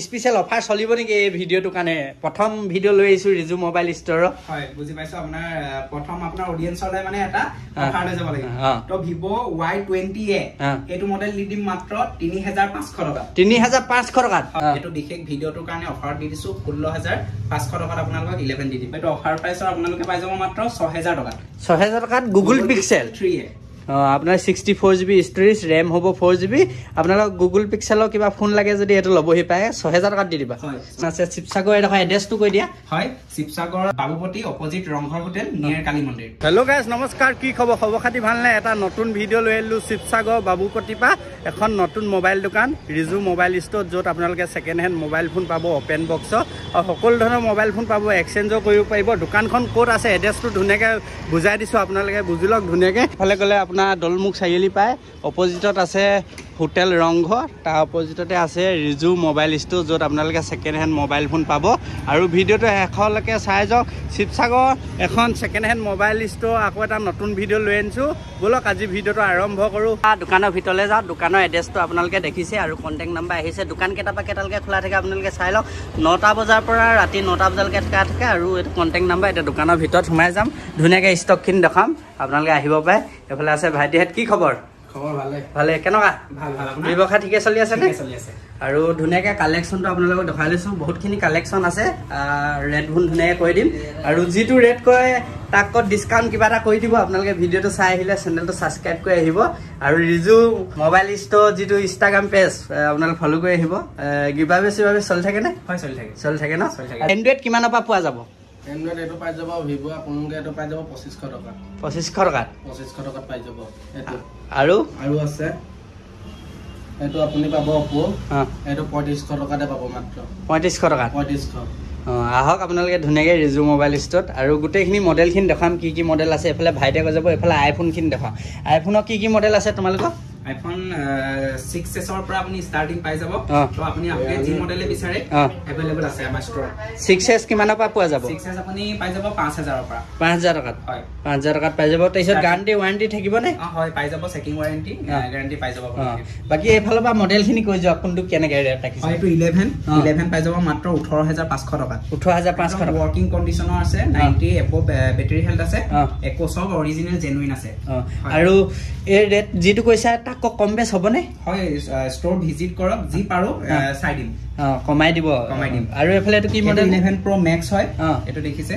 special offer চলিব নেকি এই ভিডিঅ'টো কাৰণে প্ৰথম ভিডিঅ' লৈ আহিছো ৰিজু মোবাইল ষ্টৰৰ হয় বুজি পাইছো আপোনাৰ প্ৰথম আপোনাৰ অডিয়েন্সলৈ মানে এটা অফাৰ লৈ যাব লাগিব তো Vivo Y20a এটো মডেল দি দিম মাত্ৰ 3500 টকা 3500 টকা এটো বিশেষ ভিডিঅ'টোৰ কাৰণে অফাৰ দি দিছো 16500 টকাত আপোনালোকক 11 দি দিম এটো অফাৰ প্ৰাইচৰ আপোনালোকে পাই যাব মাত্ৰ 6000 টকা 6000 টকাত গুগল পিক্সেল 3a আপনাৰ 64GB স্টোৰেজ ৰ্যাম হবো 4GB আপনাৰ গুগল পিক্সেলৰ কিবা ফোন লাগে যদি এটো লবহি পায় 6000 টাকা দি দিবা আছে শিৱসাগৰ এটা এড্ৰেছটো কৈ দিয়া হয় শিৱসাগৰ বাবুপতি অপোজিট ৰংঘৰ হোটেল নিয়াৰ কালী মন্দিৰ হেল্ল' গাইজ নমস্কাৰ কি খবৰ খবৰ খাতি ভালনে এটা নতুন ভিডিঅ' লৈ আহিলো শিৱসাগৰ বাবুপতি পা এখন নতুন মোবাইল দোকান ৰিজু মোবাইল ষ্ট'ৰ য'ত আপোনালোকে সেকেন্ড হেণ্ড মোবাইল ফোন পাব ওপেন বক্স আৰু সকলো ধৰণৰ মোবাইল ফোন পাব এক্সচেঞ্জও কৰিব পাৰিব দোকানখন ক'ত আছে এড্ৰেছটো ধুনীয়াকৈ বুজাই দিছো আপোনালোকে বুজি লওক ধুনীয়াকৈ ফালে গ'লে আপোনাৰ দলমুখ চাৰিআলি পায় অপোজিটত আছে হোটেল ৰংঘৰ তাৰ অপোজিটতে আছে ৰিজু মোবাইল ষ্ট'ৰ য'ত আপোনালোকে সেকেন্ড হেণ্ড মোবাইল ফোন পাব আৰু ভিডিঅ'টো শেষলৈকে চাই যাওক শিৱসাগৰ এখন সেকেন্ড হেণ্ড মোবাইল ষ্ট'ৰ আকৌ এটা নতুন ভিডিঅ' লৈ আনিছোঁ ব'লক আজি ভিডিঅ'টো আৰম্ভ কৰোঁ দোকানৰ ভিতৰলৈ যাওঁ দোকানৰ এড্ৰেছটো আপোনালোকে দেখিছে আৰু কণ্টেক্ট নাম্বাৰ আহিছে দোকান কেইটাৰ পৰা কেইটালৈকে খোলা থাকে আপোনালোকে চাই লওক 9টা বজাৰ পৰা ৰাতি 9টা বজালৈকে থাকে আৰু এইটো কণ্টেক্ট নাম্বাৰ এতিয়া দোকানৰ ভিতৰত সোমাই যাম ধুনীয়াকৈ ষ্টকখিনি দেখাম আপোনালোকে আহিব পাৰে এইফালে আছে ভাইটিহঁত কি খবৰ খবৰ ভালে ভালে কেনেকুৱা ভাল ভাল ব্যৱসায় ঠিকে চলি আছে নে চলি আছে আৰু ধুনীয়াকৈ কালেকশ্যনটো আপোনালোকক দেখাই লৈছোঁ বহুতখিনি কালেকশ্যন আছে ৰেট ভুন ধুনীয়াকৈ কৈ দিম আৰু যিটো ৰেট কয় তাক ডিছকাউণ্ট কিবা এটা কৰি দিব আপোনালোকে ভিডিঅ'টো চাই আহিলে চেনেলটো ছাবস্ক্ৰাইব কৰি আহিব আৰু ৰিজু মোবাইল ষ্ট'ৰ যিটো ইনষ্টাগ্ৰাম পেজ আপোনালোকে ফ'ল' কৰি আহিব গিভাৱে চিভাৱে চলি থাকেনে হয় চলি থাকে ন এণ্ড্ৰইড কিমানৰ পৰা পোৱা যাব এণ্ড্ৰইড এটো পাই যাব Vivo আপোনালোকে এটো পাই যাব 2500 টকা 2500 টকাত 2500 টকাত পাই যাব এটো আৰু আছে এটো আপুনি পাব Oppo এটো 3500 টকাতে পাব মাত্ৰ 3500 টকাত 3500 আহক আপোনালোকে ধুনীয়াকৈ ৰিজু মোবাইল ষ্ট'ৰত আৰু গোটেইখিনি মডেলখিনি দেখাম কি কি মডেল আছে এফালে ভাইটিয়ে কৈ যাব এফালে আইফোনখিনি দেখাম আইফোনৰ কি মডেল আছে তোমালোকৰ আইফোন 6s ৰ পৰা আপুনি স্টাৰ্টিং পাই যাব তো আপুনি আপডেট যি মডেলে বিচাৰে अवेलेबल আছে আমাৰ ষ্ট'ৰত 6s কিমানৰ পৰা পোৱা যাব 6s আপুনি পাই যাব 5000 ৰ পৰা 5000 টকাত হয় 5000 টকাত পাই যাব তাৰপিছত গ্যাৰান্টি ওৱাৰেন্টি থাকিব নে হয় পাই যাব চেকিং ওৱাৰেন্টি গ্যাৰান্টি পাই যাব বাকি এইফালৰ পৰা মডেলখিনি কৈ যাওক কোনটো কেনেকৈ ৰেট ৰাখিছে হয় এইটো 11 পাই যাব মাত্ৰ 18500 টকাত 18500 টকা ওয়াৰ্কিং কন্ডিশনৰ আছে 90 এপো ব্যাটাৰি হেলথ আছে একো সব অৰিজিনাল জেনুইন আছে আৰু এই ৰেট যেটো কৈছা তাক কম বেছ হ'বনে হয় ষ্ট'ৰ ভিজিট কৰক যি পাৰো চাই দিম কমাই দিব আৰু এফালে এটো কি মডেল 11 Pro Max হয় এটো দেখিছে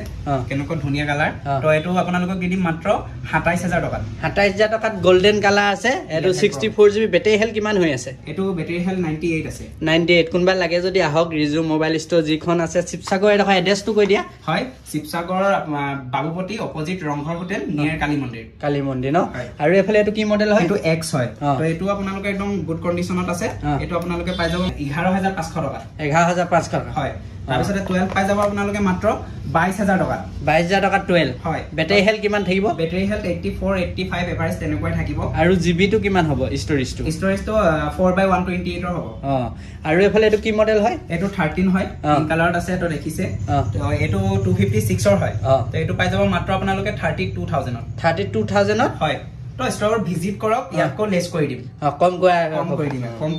কেনেকৈ ধুনীয়া কালাৰ তো এটো আপোনালোকক দি দিম মাত্ৰ 27000 টকাত 27000 টকাত গোল্ডেন কালাৰ আছে এটো 64GB বেটাৰি হেল কিমান হৈ আছে এটো বেটাৰি হেল 98 আছে 98 কোনবা লাগে যদি আহক ৰিজু মোবাইল ষ্ট'ৰ যিখন আছে শিৱসাগৰ এটা এড্ৰেছটো কৈ দিয়া হয় শিৱসাগৰ বাবুপতি অপোজিট ৰংঘৰ হোটেল নিয়াৰ কালী মন্দিৰ ন আৰু এফালে এটো কি মডেল হয় এটো X হয় তো এটো আপোনালোকে একদম গুড কন্ডিশনত আছে এটো আপোনালোকে পাই যাব 11500 টকা 11500 টকা হয় তাৰপিছতে 12 পাই যাব আপোনালোকে মাত্ৰ 22000 টকা 22000 টকা 12 হয় বেটাৰি হেল কিমান থাকিব বেটাৰি হেল 84 85 এভাৰেজ তেনেকৈ থাকিব আৰু জিবি টো কিমান হ'ব ষ্টৰেজটো 4/128 ৰ হ'ব আৰু এফালে এটো কি মডেল হয় এটো 13 হয় পিংক কালাৰত আছে এটো দেখিছে তো এটো 256 ৰ হয় তো এটো পাই যাব মাত্ৰ আপোনালোকে 32000 ত হয় তো ষ্ট'ৰ ভিজিট কৰক ইয়াকো লেছ কৰি দিম কম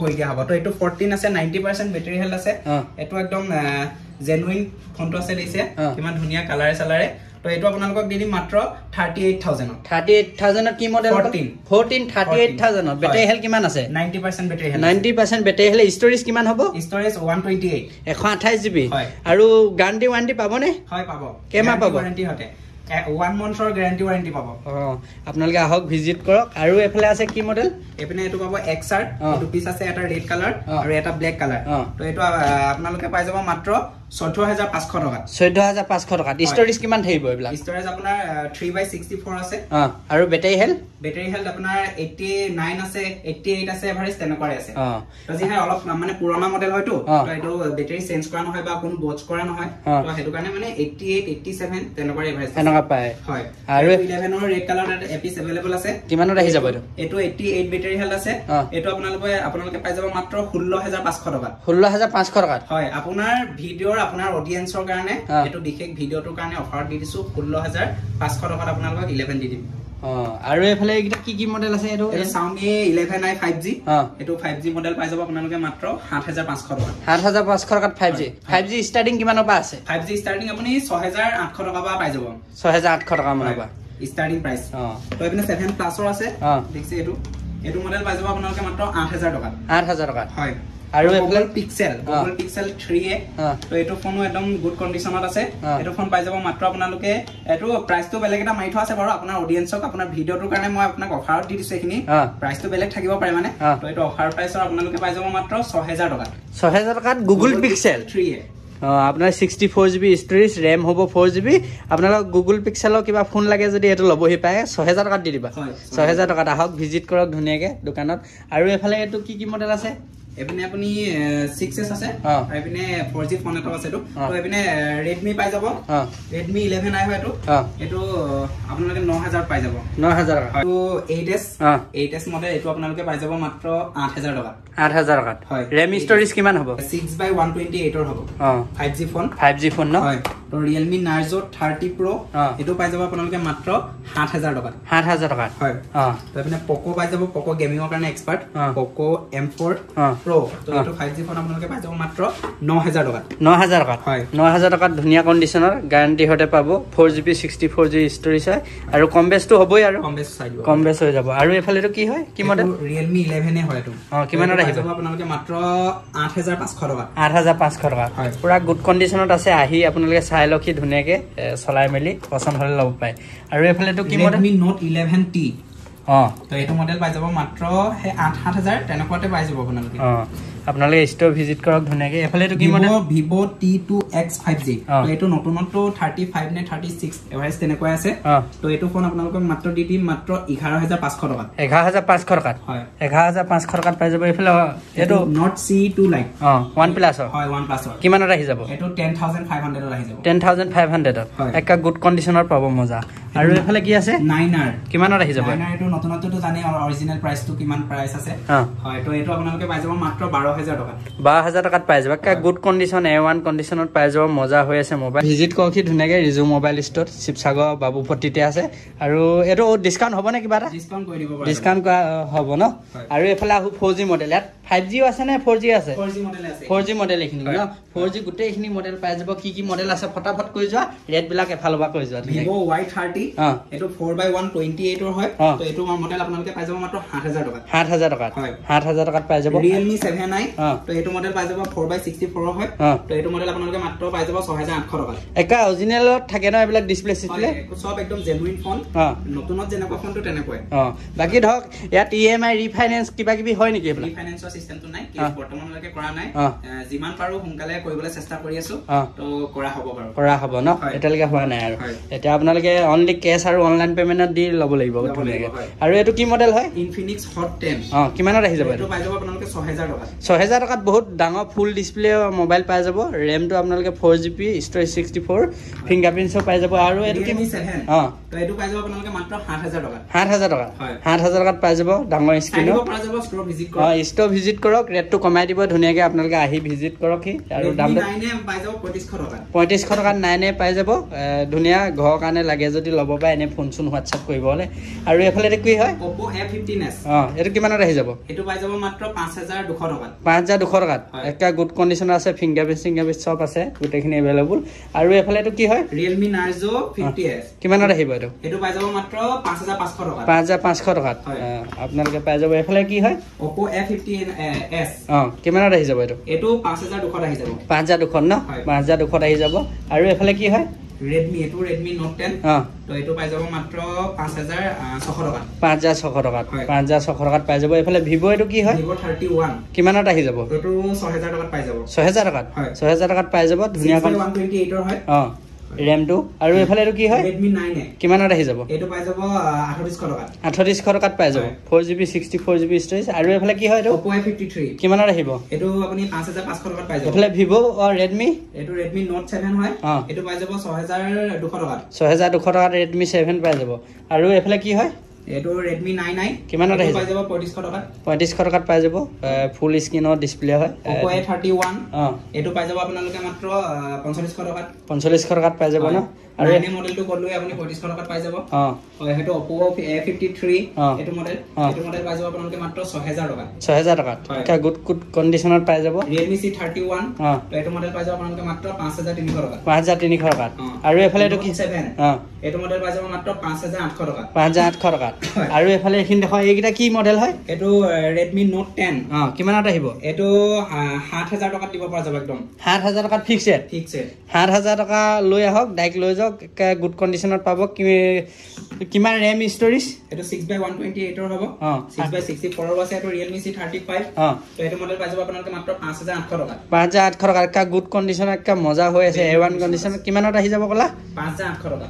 কৰি দিয়া হ'ব তো এটো 14 আছে 90% বেটাৰি হেলথ আছে এটো একদম জেনুইন ফোনটো আছে দিছে কিমান ধুনীয়া কালাৰে চালাৰে তো এটো আপোনালোকক দি দিম মাত্ৰ 38000 কি মডেল 14 38000 বেটাৰি হেল কিমান আছে 90% বেটাৰি হেল ষ্টৰেজ কিমান হ'ব ষ্টৰেজ 128 128GB আৰু গ্যাৰান্টি ওৱাৰেন্টি পাবনে হয় পাব কেমা পাব ওৱাৰেন্টি হতে 1 monthৰ গ্যাৰান্টি ওৱাৰেন্টি পাব আপোনালোকে আহক ভিজিট কৰক আৰু এফালে আছে কি মডেল এপিনে এটো পাব XR এটো পিস আছে এটা ৰেড কালাৰ আৰু এটা ব্ল্যাক কালাৰ তো এটো আপোনালোকে পাই যাব মাত্ৰ 14500 টকা 14500 টকা ষ্টৰেজ কিমান থাকিব এইবিলাক ষ্টৰেজ আপোনাৰ 3/64 আছে আৰু বেটাৰি হেল আপোনাৰ 89 আছে 88 আছে এভাৰেজ তেনেকৈ আছে তো যি হয় অলপ মানে পুৰণা মডেল হয়তো তো এটো বেটাৰি চেঞ্জ কৰা নহয় বা কোনো বচ কৰা নহয় তো হেতু কাৰণে মানে 88 87 তেনেকৈ এভাৰেজ তেনেকৈ পায় হয় আৰু 11 ৰ ৰেড কালাৰ এপিস अवेलेबल আছে কিমানত আহি যাব এটো 88 বেটাৰি হেলথ আছে এটো আপোনালোকে পাই যাব মাত্ৰ 16500 টকা 16500 টকা হয় আপোনাৰ ভিডিঅ আপোনাৰ অডিয়েন্সৰ কাৰণে এটো বিশেষ ভিডিঅ'টোৰ কাৰণে অফাৰ দি দিছো 16500 টকাত আপোনালোকক 11 দি দিম আৰু এফালে এইটা কি মডেল আছে এটো Xiaomi 11i 5G এটো 5G মডেল পাই যাব আপোনালোকে মাত্ৰ 7500 টকা 7500 টকাত 5G ষ্টাৰ্টিং কিমানৰ পৰা আছে 5G ষ্টাৰ্টিং আপুনি 6800 টকা পৰা পাই যাব 6800 টকা মানৰ পৰা ষ্টাৰ্টিং প্ৰাইস তো এপিনে 7 প্লাছৰ আছে দেখছে এটো মডেল পাই যাব আপোনালোকে মাত্ৰ 8000 টকা 8000 টকা হয় আৰু Google Pixel 3a তো এটো ফোনো একদম গুড কন্ডিশনত আছে এটো ফোন পাই যাব মাত্ৰ আপোনালোকে এটো প্ৰাইসটো বেলেগ এটা মাইথ আছে বাৰু আপোনাৰ অডিয়েন্সক আপোনাৰ ভিডিওটোৰ কাৰণে মই আপোনাক অফাৰত দি দিছো এখিনি প্ৰাইসটো বেলেগ থাকিব পাৰে মানে তো এটো অফাৰ প্ৰাইসৰ আপোনালোকে পাই যাব মাত্ৰ 6000 টকা 6000 টকাত Google Pixel 3a আপোনাৰ 64GB ষ্টৰেজ RAM হ'ব 4GB আপোনালোক Google Pixelৰ কিবা ফোন লাগে যদি এটো লবহি পায় 6000 টকাত দি দিবা 6000 টকাত আহক ভিজিট কৰক ধুনিয়াকে দোকানত আৰু এফালে এটো কি মডেল আছে এপিনে আপুনি 6s আছে এপিনে 4G ফোন এটা আছে তো এপিনে Redmi পাই যাব Redmi 11i হয় এটো আপোনালোকে 9000 পাই যাব 9000 টকা তো 8s মডেল এটো আপোনালোকে পাই যাব মাত্ৰ 8000 টকা 8000 টকা হয় RAM ষ্টৰেজ কিমান হ'ব 6/128 ৰ হ'ব 5G ফোন ন হয় তো Realme Narzo 30 Pro এটো পাই যাব আপোনালোকে মাত্ৰ 7000 টকা 7000 টকা হয় তো এপিনে Poco পাই যাব Poco গেমিংৰ কাৰণে এক্সপাৰ্ট Poco M4 Pro তো এটো 5G ফোন আপোনালোকে পাই যাব মাত্ৰ 9000 টকা 9000 টকা হয় 9000 টকাত ধুনিয়া কন্ডিশনৰ গ্যাৰান্টি হতে পাব 4GB 64GB ষ্টৰেজ হয় আৰু কম বেছটো হ'বই আৰু কম বেছ হৈ যাব আৰু এফালেটো কি হয় কি মডেল Realme 11 এ হয় এটো কিমানৰ আহিব আপোনালোকে মাত্ৰ 8500 টকা 8500 টকা পুৰা গুড কন্ডিশনত আছে আহি আপোনালোকে চাই লখি ধুনিয়াকে চলাই মেলি পছন্দ হলে লব পায় আৰু এফালেটো কি মডেল Redmi Note 11T তো এটো মডেল পাই যাব মাত্ৰ 8000 তেনেকুৱাতে পাই যাব আপোনালোকে আপোনালোকে ষ্টৰ ভিজিট কৰক ধুনিয়াকে এফালেটো কি মডেল Vivo T2X 5G তো এটো নতুনটো 35 নে 36 এভাৰেজ তেনেকুৱা আছে তো এটো ফোন আপোনালোকক মাত্ৰ দি দিম মাত্ৰ 11500 টকা 11500 টকা হয় 11500 টকাত পাই যাব এফালে এটো Note C2 Lite OnePlus হয় OnePlus কিমানত আহি যাব এটো 10500 ত আহি যাব 10500 একটা গুড কন্ডিশনৰ পাব মজা আৰু এফালে কি আছে 9R কিমানত আহি যাব 9R এটো নতুনটো জানি অৰিজিনাল প্ৰাইসটো কিমান প্ৰাইস আছে হয় তো এটো আপোনালোকে পাই যাব মাত্ৰ 12000 টকা 12000 টকাত পাই যাব কা গুড কন্ডিশন A1 কন্ডিশনত পাই যাব মজা হৈ আছে মোবাইল ভিজিট কৰকি ধুনিয়াকে ৰিজু মোবাইল ষ্টৰ শিৱসাগৰ বাবুপট্টিতে আছে আৰু এটো ডিসকাউন্ট হ'ব নে কিবা এটা ডিসকাউন্ট কৰি দিব পাৰে ডিসকাউন্ট হ'ব ন আৰু এফালে আহু 4G মডেল ইয়াত 5G আছে নে 4G আছে 4G মডেল আছে 4G মডেল এখিনি ন 4G গুটেইখিনি মডেল পাই যাব কি মডেল আছে ফটাফট কৈ যোৱা ৰেট বিলাক এফালবা কৈ যোৱা Vivo Y30 এটো 4/128 ৰ হয় তো এটো মডেল আপোনালোকে পাই যাব মাত্ৰ 7000 টকা 7000 টকা 7000 টকাত পাই যাব Realme 7i তো এটো মডেল পাই যাব 4/64 ৰ হয় তো এটো মডেল আপোনালোকে মাত্ৰ পাই যাব 6800 টকা একা অৰিজিনালত থাকে ন এবিলাক ডিসপ্লে সিস্প্লে সব একদম জেনুইন ফোন নতুনত যেনেকুৱা ফোনটো তেনেকুৱাই বাকি ধক ইয়াত EMI ৰিফাইনান্স কিবা কিবি হয় নেকি এবিলাক ৰিফাইনান্সৰ সিস্টেমটো নাই কি বৰ্তমানলৈকে কৰা নাই যিমান পাৰো সোনকালে কৰিবলৈ চেষ্টা কৰি আছো তো কৰা হ'ব বাৰু কৰা হ'ব ন এটালৈকে হোৱা নাই আৰু এটা আপোনালোকে অনলি কেশ আৰু অনলাইন পেমেন্টত দি লব লাগিব আৰু এটো কি মডেল হয় Infinix Hot 10 কিমানত আহি যাব এটো পাই যাব আপোনালোকে 6000 টকা 6000 টকাত বহুত ডাঙৰ ফুল ডিসপ্লে মোবাইল পাই যাব RAM টো আপোনালোকে 4GB ষ্টৰেজ 64 ফিংগাৰপ্ৰিন্টও পাই যাব আৰু এটো কি 7 তো এটো পাই যাব আপোনালোকে মাত্ৰ 7000 টকা 7000 টকা 7000 টকাত পাই যাব ডাঙৰ স্ক্ৰিন পাই যাব ষ্টৰ ভিজিট কৰক ষ্টৰ ভিজিট কৰক ৰেটটো কমাই দিব ধুনিয়াকে আপোনালোকে আহি ভিজিট কৰক আৰু দাম 9 পাই যাব 3500 টকা 9 পাই যাব ধুনিয়া ঘৰ কাৰণে লাগে যদি লব পায় এনে ফোন চোন WhatsApp কৰিবলে আৰু এফালে কি হয় Oppo F15s এটো কিমানত আহি যাব এটো পাই যাব মাত্ৰ 5200 টকা 5200 টকাত একটা গুড কন্ডিশন আছে ফিংগাৰপ্ৰিন্ট সব আছে গুটেখিনি अवेलेबल আৰু এফালে এটো কি হয় Realme Narzo 50s কিমানত আহিব এটো পাই যাব মাত্ৰ 5500 টকা 5500 টকাত আপোনালোকে পাই যাব এফালে কি হয় Oppo F15s কিমানত আহি যাব এটো 5200 আহি যাব 5200 ন 5200 আহি যাব আৰু এফালে কি হয় Redmi এটো Redmi Note 10 তো এটো পাই যাব মাত্ৰ 5600 টকা 5600 টকা 5600 টকাত পাই যাব এফালে Vivo এটো কি হয় Vivo 31 কিমানত আহি যাব এটো 6000 টকাত পাই যাব 6000 টকাত 6000 টকাত পাই যাব ধুনিয়া 128 ৰ হয় RAM টো আৰু এফালে এটো কি হয় Redmi 9a কিমানত আহি যাব এটো পাই যাব 3800 টকা 3800 টকাত পাই যাব 4GB 64GB ষ্টৰেজ আৰু এফালে কি হয় এটো Oppo A53 কিমানত আহিব এটো আপুনি 5500 টকাত পাই যাব এফালে Vivo আৰু Redmi এটো Redmi Note 7 হয় এটো পাই যাব 6200 টকা 6200 টকাত Redmi 7 পাই যাব আৰু এফালে কি হয় এটো Redmi 9i কিমানত আহি পাই যাব 3500 টকাত পাই যাব ফুল স্ক্ৰিনৰ ডিসপ্লে হয় Oppo A31 এটো পাই যাব আপোনালোকে মাত্ৰ 4500 টকাত পাই যাব ন আৰু এই মডেলটো ক'লোৱে আপুনি 3500 টকাত পাই যাব হয় হেতু Oppo A53 এটো মডেল পাই যাব আপোনালোকে মাত্ৰ 6000 টকা 6000 টকাত এটা গুড কন্ডিশনত পাই যাব Realme C31 তো এটো মডেল পাই যাব আপোনালোকে মাত্ৰ 5300 টকা 5300 টকাত আৰু এফালে এটো কি 7 এটো মডেল পাই যাব মাত্ৰ 5800 টকা 5800 টকাত আৰু এফালে এখিন দেখো এইকিটা কি মডেল হয় এটো Redmi Note 10 কিমানত আহিব এটো 7000 টকাত দিব পৰা যাব একদম 7000 টকাত ফিক্সড 7000 টকা লৈ আহক ডাইৰেক্ট লৈ যাওক গুড কন্ডিশনত পাব কিমান RAM স্টোৰেজ এটো 6x128 ৰ হ'ব 6x64 ৰ আছে এটো Realme C35 তো এটো মডেল পাই যাব আপোনালোকে মাত্ৰ 5800 টকা 5800 টকা কা গুড কন্ডিশনত কা মজা হৈ আছে A1 কন্ডিশনত কিমানত আহি যাব কলা 5800 টকা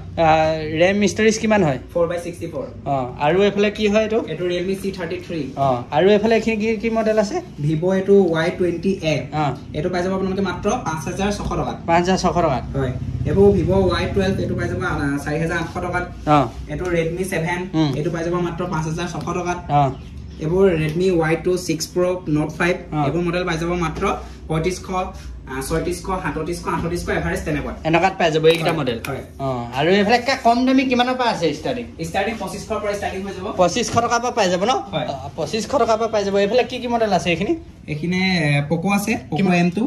RAM স্টোৰেজ কিমান হয় 4x64 আৰু এফালে কি হয় এটো এটো Realme C33 আৰু এফালে কি মডেল আছে Vivo এটো Y20A এটো পাই যাব আপোনালোকে মাত্ৰ 5600 টকা 5600 টকা হয় এটো Vivo Y12 এটো পাই যাব 4800 টকা এটো Redmi 7 এটো পাই যাব মাত্ৰ 5600 টকা এবোৰ Redmi Y26 Pro Note 5 এবোৰ মডেল পাই যাব মাত্ৰ 3500 3600 3700 3800 এভাৰেজ তেনেকুৱা এনেকাত পাই যাব এইটা মডেল আৰু এফালে কম দামী কিমানৰ পৰা আছে স্টাৰ্টিং 2500 পৰা স্টাৰ্টিং হৈ যাব 2500 টকা পৰা পাই যাব ন 2500 টকা পৰা পাই যাব এফালে কি মডেল আছে এখিনি Poco আছে Poco M2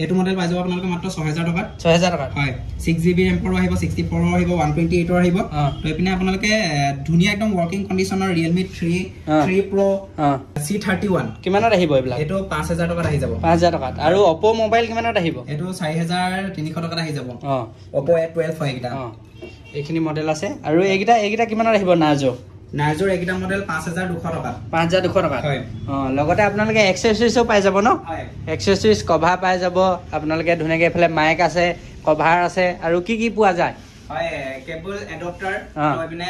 এটো মডেল পাই যাব আপোনালোকে মাত্ৰ 6000 টকা 6000 টকা হয় 6GB RAM ৰ আহিব 64 ৰ আহিব 128 ৰ আহিব তো এপিনে আপোনালোকে ধুনিয়া একদম ওয়াৰ্কিং কন্ডিশনৰ Realme 3 Pro C31 কিমানত আহিব এইবিলাক এটো 5000 টকাত আহি যাব 5000 টকাত আৰু Oppo মোবাইল কিমানত আহিব এটো 4300 টকাত আহি যাব Oppo A12 হয় এটা এইখিনি মডেল আছে আৰু এইকিটা কিমানত আহিব Narzo একিটা মডেল 5200 টকা 5200 টকা হয় লগতে আপোনালোকে এক্সেসৰিজও পাই যাব ন হয় এক্সেসৰিজ কভাৰ পাই যাব আপোনালোকে ধুনিয়াকে এফালে মাইক আছে কভাৰ আছে আৰু কি পোৱা যায় হয় কেবল এডাপ্টাৰ তো এপিনে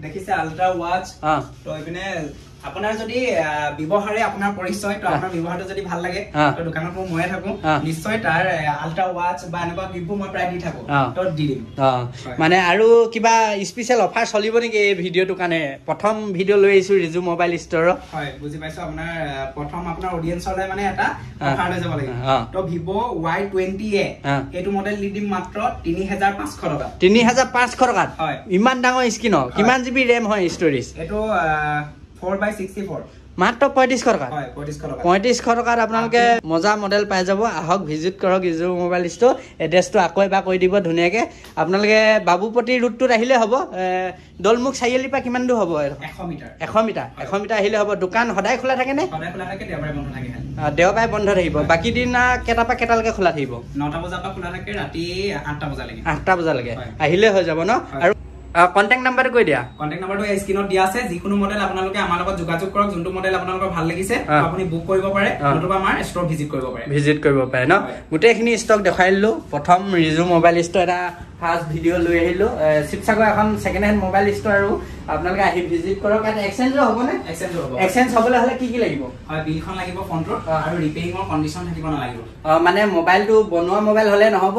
দেখিছে আল্ট্ৰা ওয়াচ তো এপিনে আপোনাৰ যদি ব্যৱহাৰে আপোনাৰ পৰিচয় তো আপোনাৰ ব্যৱহাৰটো যদি ভাল লাগে তো দোকানত মই থাকো নিশ্চয় তাৰ আল্ট্ৰা ওয়াচ বা এনেকুৱা গিফ্ট মই প্ৰায় দি থাকো তো দি দিম মানে আৰু কিবা স্পেশাল অফাৰ চলিব নেকি এই ভিডিওটো কাৰণে প্ৰথম ভিডিও লৈ আহিছো ৰিজু মোবাইল ষ্টৰৰ হয় বুজি পাইছো আপোনাৰ প্ৰথম আপোনাৰ অডিয়েন্সলৈ মানে এটা অফাৰ লৈ যাব লাগে তো Vivo Y20A এটো মডেল দি দিম মাত্ৰ 3500 টকা 3500 টকা হয় ইমান ডাঙৰ স্ক্ৰিন কিমান জিবি RAM হয় ষ্টৰেজ এটো 4x64 মাত্ৰ 3500 টকা হয় 3500 টকা 3500 টকাত আপোনালোকে মজা মডেল পাই যাব আহক ভিজিট কৰক ৰিজু মোবাইল ষ্টৰ এড্ৰেছটো আকৌ এবাৰ কৈ দিব ধুনিয়াকে আপোনালোকে বাবুপতি ৰুটটোত আহিলে হ'ব দলমুখ চাৰিআলি পৰা কিমান দূৰ হ'ব 100 মিটাৰ 100 মিটাৰ আহিলে হ'ব দোকান সদায় খোলা থাকে নে সদায় খোলা থাকে দেওবাৰে বন্ধ থাকে দেওবাৰে বন্ধ থাকিব বাকি দিনা কেটা পৰা কেটালৈকে খোলা থাকিব 9টা বজাৰ পৰা খোলা থাকে ৰাতি 8টা বজালৈকে 8টা বজালৈকে আহিলে হৈ যাব ন আৰু কন্টাক্ট নাম্বাৰটো কৈ দিয়া কন্টাক্ট নাম্বাৰটো এই স্ক্ৰিনত দিয়া আছে যিকোনো মডেল আপোনালোকে আমাৰ লগত যোগাযোগ কৰক যোনটো মডেল আপোনালোকৰ ভাল লাগিছে আপুনি বুক কৰিব পাৰে নতুবা আমাৰ ষ্টৰ ভিজিট কৰিব পাৰে ন গোটেইখিনি ষ্টক দেখাই দিলো প্ৰথম ৰিজু মোবাইল ষ্টৰ এটা ফাৰ্স্ট ভিডিও লৈ আহিলো শিৱসাগৰ এখন সেকেন্ড হ্যান্ড মোবাইল ষ্টৰ আৰু আপোনালোকে আহি ভিজিট কৰক আৰু এক্সচেঞ্জ হ'ব নে এক্সচেঞ্জ হ'বলৈ হলে কি লাগিব হয় বিলখন লাগিব ফোনটোৰ আৰু ৰিপেয়াৰিংৰ কন্ডিশন থাকিব নালাগিব মানে মোবাইলটো বনোৱা মোবাইল হলে নহব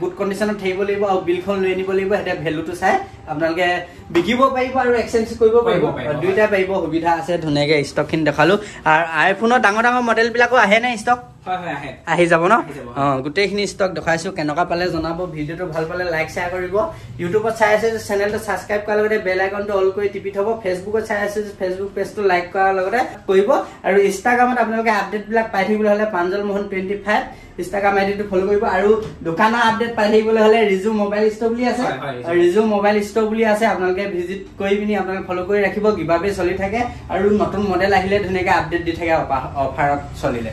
গুড কন্ডিশনত থাকিব লাগিব আৰু বিলখন লৈ নিব লাগিব এটা ভ্যালুটো চাই আপোনালোকে বিকিব পাৰিব আৰু এক্সচেঞ্জ কৰিব পাৰিব দুইটা পাৰিব সুবিধা আছে ধুনিয়াকে ষ্টকখিনি দেখালো আৰু আইফোনৰ ডাঙৰ মডেল বিলাকো আহে না ষ্টক আহি যাব ন গোটেইখিনি ষ্টক দেখাইছো কেনেকুৱা পালে জনাব ভিডিওটো ভাল পালে লাইক শেয়াৰ কৰিব ইউটিউবত চাই আছে চেনেলটো সাবস্ক্ৰাইব কৰাৰ লগতে বেল আইকনটো অল কৰি টিপি থব ফেসবুকত চাই আছে ফেসবুক পেজটো লাইক কৰাৰ লগতে কৰিব আৰু ইনষ্টাগ্ৰামত আপোনালোকে আপডেট বিলাক পাই থাকিবলৈ হলে পাঞ্জল মোহন 25 ইনষ্টাগ্ৰাম আইডিটো ফলো কৰিব আৰু দোকানৰ আপডেট পাই থাকিবলৈ হলে ৰিজু মোবাইল ষ্টৰ বুলি আছে ৰিজু মোবাইল ষ্টৰ বুলি আছে আপোনালোকে ভিজিট কৰি পিনি আপোনালোকে ফলো কৰি ৰাখিব গিভাৱে চলি থাকে আৰু নতুন মডেল আহিলে ধুনিয়াকে আপডেট দি থাকে অফাৰত চলিলে